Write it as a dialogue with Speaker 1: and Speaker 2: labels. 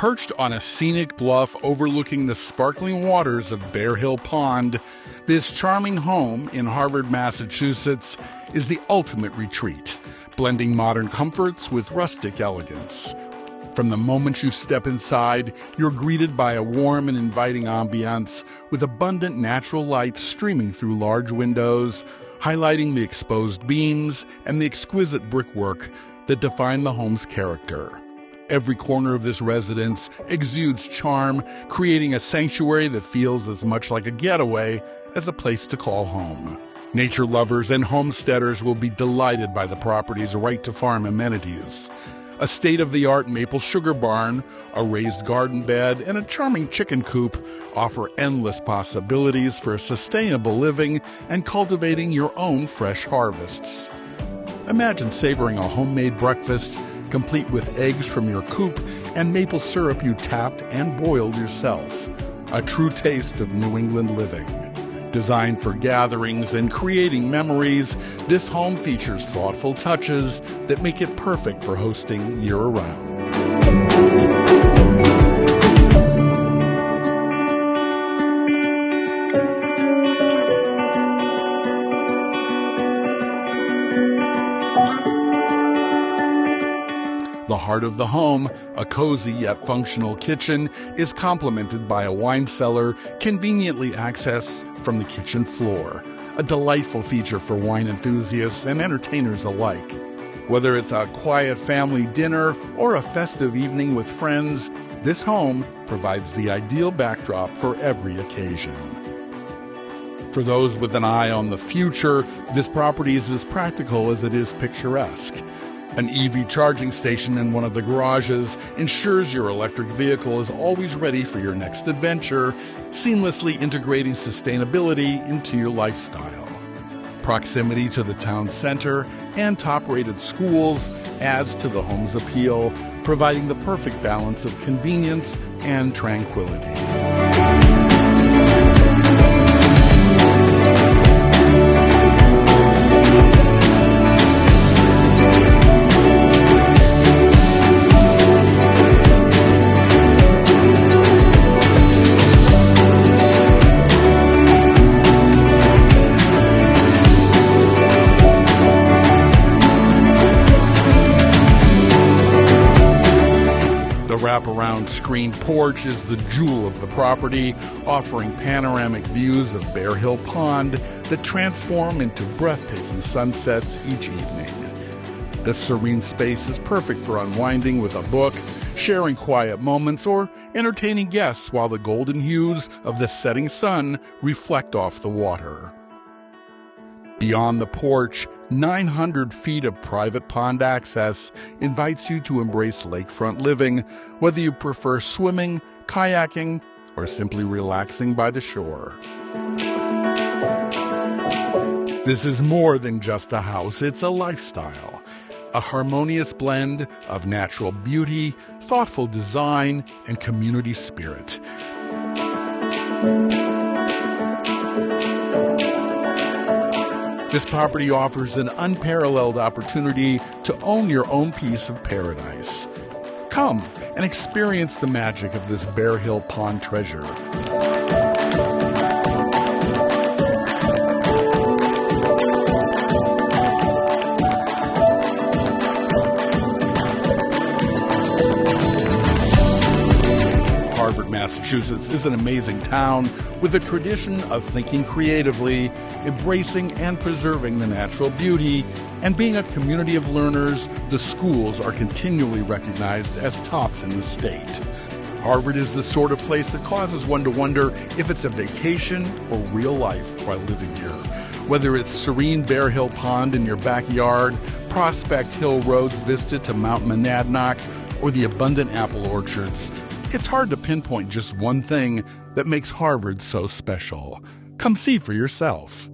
Speaker 1: Perched on a scenic bluff overlooking the sparkling waters of Bear Hill Pond, this charming home in Harvard, Massachusetts is the ultimate retreat, blending modern comforts with rustic elegance. From the moment you step inside, you're greeted by a warm and inviting ambiance with abundant natural light streaming through large windows, highlighting the exposed beams and the exquisite brickwork that define the home's character. Every corner of this residence exudes charm, creating a sanctuary that feels as much like a getaway as a place to call home. Nature lovers and homesteaders will be delighted by the property's right-to-farm amenities. A state-of-the-art maple sugar barn, a raised garden bed, and a charming chicken coop offer endless possibilities for sustainable living and cultivating your own fresh harvests. Imagine savoring a homemade breakfast complete with eggs from your coop and maple syrup you tapped and boiled yourself. A true taste of New England living. Designed for gatherings and creating memories, this home features thoughtful touches that make it perfect for hosting year-round. The heart of the home, a cozy yet functional kitchen, is complemented by a wine cellar conveniently accessed from the kitchen floor, a delightful feature for wine enthusiasts and entertainers alike. Whether it's a quiet family dinner or a festive evening with friends, this home provides the ideal backdrop for every occasion. For those with an eye on the future, this property is as practical as it is picturesque. An EV charging station in one of the garages ensures your electric vehicle is always ready for your next adventure, seamlessly integrating sustainability into your lifestyle. Proximity to the town center and top-rated schools adds to the home's appeal, providing the perfect balance of convenience and tranquility. The wraparound screened porch is the jewel of the property, offering panoramic views of Bear Hill Pond that transform into breathtaking sunsets each evening. This serene space is perfect for unwinding with a book, sharing quiet moments, or entertaining guests while the golden hues of the setting sun reflect off the water. Beyond the porch, 900 feet of private pond access invites you to embrace lakefront living, whether you prefer swimming, kayaking, or simply relaxing by the shore. This is more than just a house, it's a lifestyle. A harmonious blend of natural beauty, thoughtful design, and community spirit. This property offers an unparalleled opportunity to own your own piece of paradise. Come and experience the magic of this Bear Hill Pond treasure. Harvard, Massachusetts is an amazing town with a tradition of thinking creatively, embracing and preserving the natural beauty, and being a community of learners. The schools are continually recognized as tops in the state. Harvard is the sort of place that causes one to wonder if it's a vacation or real life while living here. Whether it's serene Bear Hill Pond in your backyard, Prospect Hill Road's vista to Mount Monadnock, or the abundant apple orchards, it's hard to pinpoint just one thing that makes Harvard so special. Come see for yourself.